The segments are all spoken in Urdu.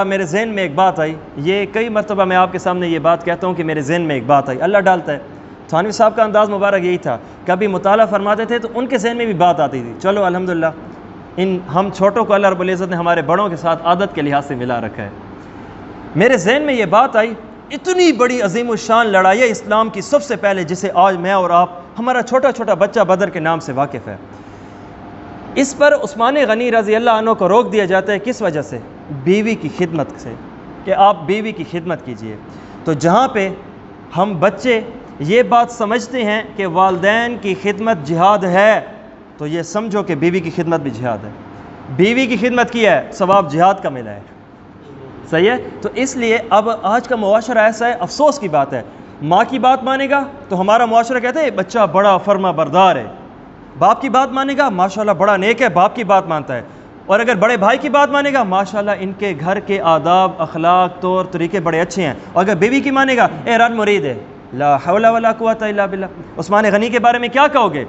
میرے ذہن میں ایک بات آئی، یہ کئی مرتبہ میں آپ کے سامنے یہ بات کہتا ہوں کہ میرے ذہن میں ایک بات آئی، اللہ ڈالتا ہے۔ تھانوی صاحب کا انداز مبارک یہی تھا، کبھی مطالعہ فرماتے تھے تو ان کے ذہن میں بھی بات آتی تھی۔ چلو الحمدللہ ہم چھوٹوں کو اللہ رب العزت نے ہمارے بڑوں کے ساتھ عادت کے لحاظ سے ملا رکھا ہے۔ میرے ذہن میں یہ بات آئی، اتنی بڑی عظیم الشان لڑائی ہے اسلام کی سب سے پہلے، جسے آج میں اور آپ، ہمارا چھوٹا چھوٹا بچہ بدر کے نام سے واقف ہے، اس پر عثمان غنی رضی اللہ عنہ کو روک دیا جاتا ہے۔ کس وجہ سے؟ بیوی کی خدمت سے، کہ آپ بیوی کی خدمت کیجئے۔ تو جہاں پہ ہم بچے یہ بات سمجھتے ہیں کہ والدین کی خدمت جہاد ہے، تو یہ سمجھو کہ بیوی کی خدمت بھی جہاد ہے۔ بیوی کی خدمت کی ہے، ثواب جہاد کا ملا ہے، صحیح ہے؟ تو اس لیے اب آج کا معاشرہ ایسا ہے، افسوس کی بات ہے، ماں کی بات مانے گا تو ہمارا معاشرہ کہتا ہے بچہ بڑا فرما بردار ہے، باپ کی بات مانے گا ماشاءاللہ بڑا نیک ہے، باپ کی بات مانتا ہے، اور اگر بڑے بھائی کی بات مانے گا ماشاءاللہ ان کے گھر کے آداب اخلاق طور طریقے بڑے اچھے ہیں، اور اگر بیوی کی مانے گا اے رن مرید ہے، لا حول ولا قوت الا باللہ۔ عثمان غنی کے بارے میں کیا کہو گے؟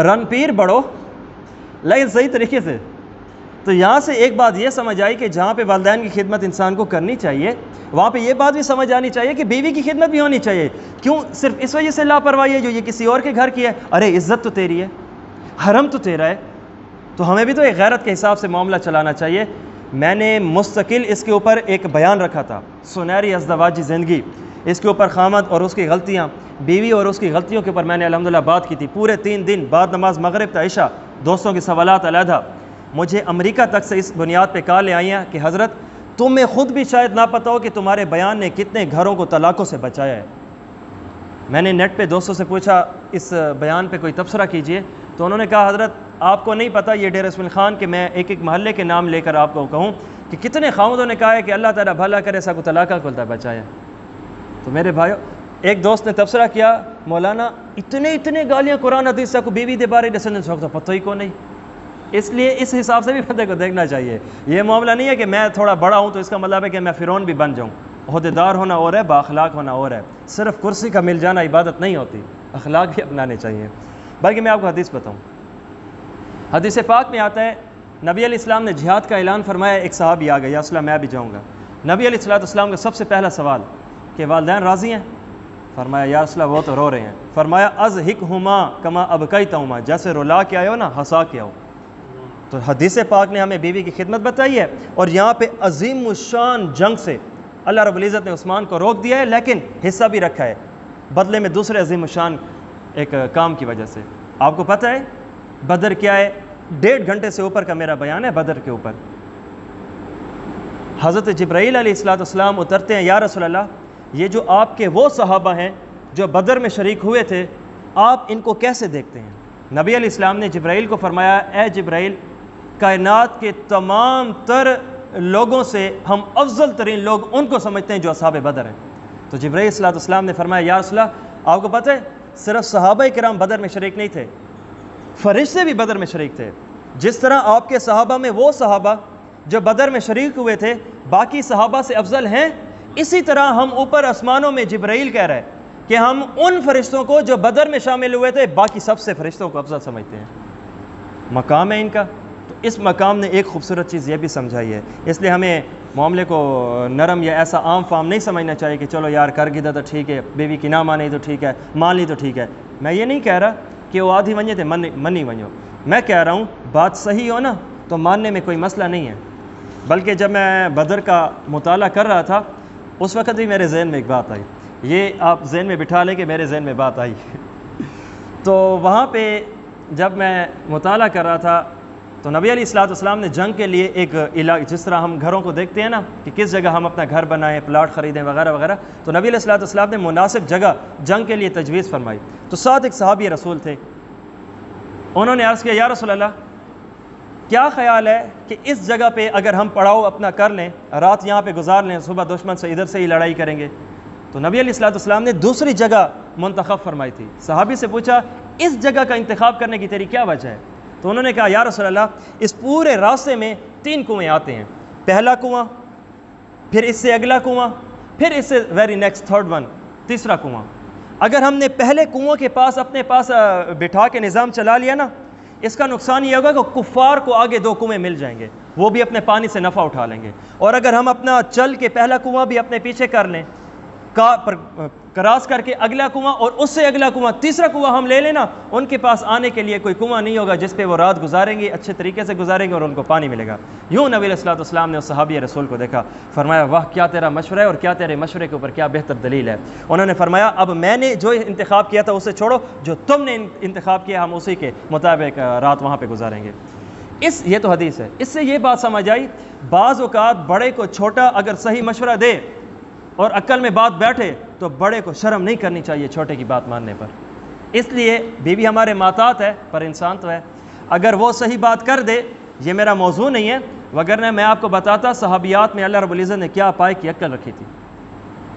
رن پیر بڑھو لیکن صحیح طریقے سے۔ تو یہاں سے ایک بات یہ سمجھ آئی کہ جہاں پہ والدین کی خدمت انسان کو کرنی چاہیے، وہاں پہ یہ بات بھی سمجھ آنی چاہیے کہ بیوی کی خدمت بھی ہونی چاہیے۔ کیوں صرف اس وجہ سے لاپرواہی ہے جو یہ کسی اور کے گھر کی ہے؟ ارے عزت تو تیری ہے، حرم تو تیرا ہے، تو ہمیں بھی تو ایک غیرت کے حساب سے معاملہ چلانا چاہیے۔ میں نے مستقل اس کے اوپر ایک بیان رکھا تھا، سنہری ازدواجی زندگی، اس کے اوپر خامد اور اس کی غلطیاں، بیوی اور اس کی غلطیوں کے اوپر میں نے الحمدللہ بات کی تھی پورے 3 دن، بعد نماز مغرب تا عشاء، دوستوں کے سوالات علیحدہ۔ مجھے امریکہ تک سے اس بنیاد پہ کالیں آئی ہیں کہ حضرت تمہیں خود بھی شاید نہ پتہ ہو کہ تمہارے بیان نے کتنے گھروں کو طلاقوں سے بچایا ہے۔ میں نے نیٹ پہ دوستوں سے پوچھا اس بیان پہ کوئی تبصرہ کیجئے، تو انہوں نے کہا حضرت آپ کو نہیں پتہ یہ ڈیرہ اسماعیل خان کہ میں ایک ایک محلے کے نام لے کر آپ کو کہوں کہ کتنے خاوندوں نے کہا ہے کہ اللہ تعالیٰ بھلا کرے ایسا کو طلاقہ کھلتا بچایا۔ تو میرے بھائیو، ایک دوست نے تبصرہ کیا مولانا اتنے گالیاں قرآن حدیث سے کو بیوی دے بارے دسن تو پتہ ہی کو نہیں۔ اس لیے اس حساب سے بھی بندے کو دیکھنا چاہیے، یہ معاملہ نہیں ہے کہ میں تھوڑا بڑا ہوں تو اس کا مطلب ہے کہ میں فرعون بھی بن جاؤں۔ عہدیدار ہونا اور ہے، بااخلاق ہونا اور ہے، صرف کرسی کا مل جانا عبادت نہیں ہوتی، اخلاق بھی اپنانے چاہیے۔ بلکہ میں آپ کو حدیث بتاؤں، حدیث پاک میں آتا ہے نبی علیہ السلام نے جہاد کا اعلان فرمایا، ایک صحابی آ گئے یا رسول اللہ میں بھی جاؤں گا۔ نبی علیہ السلام کا سب سے پہلا سوال کہ والدین راضی ہیں؟ فرمایا یا رسول اللہ وہ تو رو رہے ہیں۔ فرمایا اضحکہما کما ابکیتہما، جیسے رلا کے آئے ہو نا ہنسا کے آؤ۔ تو حدیث پاک نے ہمیں بیوی کی خدمت بتائی ہے، اور یہاں پہ عظیم الشان جنگ سے اللہ رب العزت نے عثمان کو روک دیا ہے، لیکن حصہ بھی رکھا ہے بدلے میں دوسرے عظیم الشان ایک کام کی وجہ سے۔ آپ کو پتہ ہے بدر کیا ہے؟ 1.5 گھنٹے سے اوپر کا میرا بیان ہے بدر کے اوپر۔ حضرت جبرائیل علیہ السلام اترتے ہیں، یا رسول اللہ یہ جو آپ کے وہ صحابہ ہیں جو بدر میں شریک ہوئے تھے، آپ ان کو کیسے دیکھتے ہیں؟ نبی علیہ السلام نے جبرائیل کو فرمایا اے جبرائیل، کائنات کے تمام تر لوگوں سے ہم افضل ترین لوگ ان کو سمجھتے ہیں جو اصحاب بدر ہیں۔ تو جبرائیل صلی اللہ علیہ وسلم نے فرمایا یا رسول اللہ آپ کو پتہ ہے صرف صحابہ کرام بدر میں شریک نہیں تھے، فرشتے بھی بدر میں شریک تھے۔ جس طرح آپ کے صحابہ میں وہ صحابہ جو بدر میں شریک ہوئے تھے باقی صحابہ سے افضل ہیں، اسی طرح ہم اوپر آسمانوں میں جبرائیل کہہ رہے ہیں کہ ہم ان فرشتوں کو جو بدر میں شامل ہوئے تھے باقی سب سے فرشتوں کو افضل سمجھتے ہیں۔ مقام ہے ان کا، تو اس مقام نے ایک خوبصورت چیز یہ بھی سمجھائی ہے۔ اس لیے ہمیں معاملے کو نرم یا ایسا عام فام نہیں سمجھنا چاہیے کہ چلو یار کر گدا تو ٹھیک ہے، بیوی کی نہ مانی تو ٹھیک ہے، مان لی تو ٹھیک ہے۔ میں یہ نہیں کہہ رہا کہ وہ آدھی ونجے تھے منی ونجو، میں کہہ رہا ہوں بات صحیح ہو نا تو ماننے میں کوئی مسئلہ نہیں ہے۔ بلکہ جب میں بدر کا مطالعہ کر رہا تھا اس وقت بھی میرے ذہن میں ایک بات آئی، یہ آپ ذہن میں بٹھا لیں کہ میرے ذہن میں بات آئی۔ تو وہاں پہ جب میں مطالعہ کر رہا تھا تو نبی علیہ السلام نے جنگ کے لیے ایک علاقہ، جس طرح ہم گھروں کو دیکھتے ہیں نا کہ کس جگہ ہم اپنا گھر بنائیں، پلاٹ خریدیں وغیرہ وغیرہ، تو نبی علیہ السلام نے مناسب جگہ جنگ کے لیے تجویز فرمائی۔ تو ساتھ ایک صحابی رسول تھے، انہوں نے عرض کیا یا رسول اللہ کیا خیال ہے کہ اس جگہ پہ اگر ہم پڑاؤ اپنا کر لیں، رات یہاں پہ گزار لیں، صبح دشمن سے ادھر سے ہی لڑائی کریں گے؟ تو نبی علیہ السلام نے دوسری جگہ منتخب فرمائی تھی۔ صحابی سے پوچھا اس جگہ کا انتخاب کرنے کی تیری کیا وجہ ہے؟ تو انہوں نے کہا یا رسول اللہ اس پورے راستے میں 3 کنویں آتے ہیں، پہلا کنواں، پھر اس سے اگلا کنواں، پھر اس سے ویری نیکسٹ تھرڈ ون، تیسرا کنواں۔ اگر ہم نے پہلے کنویں کے پاس اپنے پاس بٹھا کے نظام چلا لیا نا، اس کا نقصان یہ ہوگا کہ کفار کو آگے 2 کنویں مل جائیں گے، وہ بھی اپنے پانی سے نفع اٹھا لیں گے۔ اور اگر ہم اپنا چل کے پہلا کنواں بھی اپنے پیچھے کر لیں، کراس کر کے اگلا کنواں اور اس سے اگلا کنواں، تیسرا کنواں ہم لے لیں نا، ان کے پاس آنے کے لیے کوئی کنواں نہیں ہوگا جس پہ وہ رات گزاریں گے، اچھے طریقے سے گزاریں گے اور ان کو پانی ملے گا۔ یوں نبی علیہ الصلوۃ والسلام نے اس صحابی رسول کو دیکھا، فرمایا واہ کیا تیرا مشورہ ہے اور کیا تیرے مشورے کے اوپر کیا بہتر دلیل ہے۔ انہوں نے فرمایا اب میں نے جو انتخاب کیا تھا اسے چھوڑو، جو تم نے انتخاب کیا ہم اسی کے مطابق رات وہاں پہ گزاریں گے۔ یہ تو حدیث ہے۔ اس سے یہ بات سمجھ آئی، بعض اوقات بڑے کو چھوٹا اگر صحیح مشورہ دے اور عقل میں بات بیٹھے تو بڑے کو شرم نہیں کرنی چاہیے چھوٹے کی بات ماننے پر۔ اس لیے بیوی ہمارے ماتات ہے پر انسان تو ہے، اگر وہ صحیح بات کر دے، یہ میرا موضوع نہیں ہے، وگرنہ میں آپ کو بتاتا صحابیات میں اللہ رب العزت نے کیا پائے کی عقل رکھی تھی،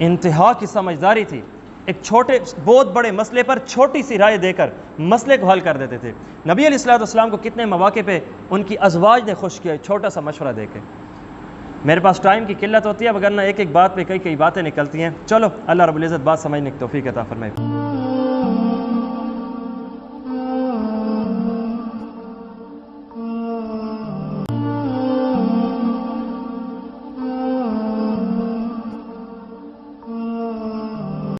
انتہا کی سمجھداری تھی، ایک چھوٹے بہت بڑے مسئلے پر چھوٹی سی رائے دے کر مسئلے کو حل کر دیتے تھے۔ نبی علیہ الصلوۃ والسلام کو کتنے مواقع پہ ان کی ازواج نے خوش کیا چھوٹا سا مشورہ دے کے۔ میرے پاس ٹائم کی قلت ہوتی ہے، وگرنہ ایک ایک بات پہ کئی باتیں نکلتی ہیں۔ چلو اللہ رب العزت بات سمجھنے کی توفیق عطا فرمائے۔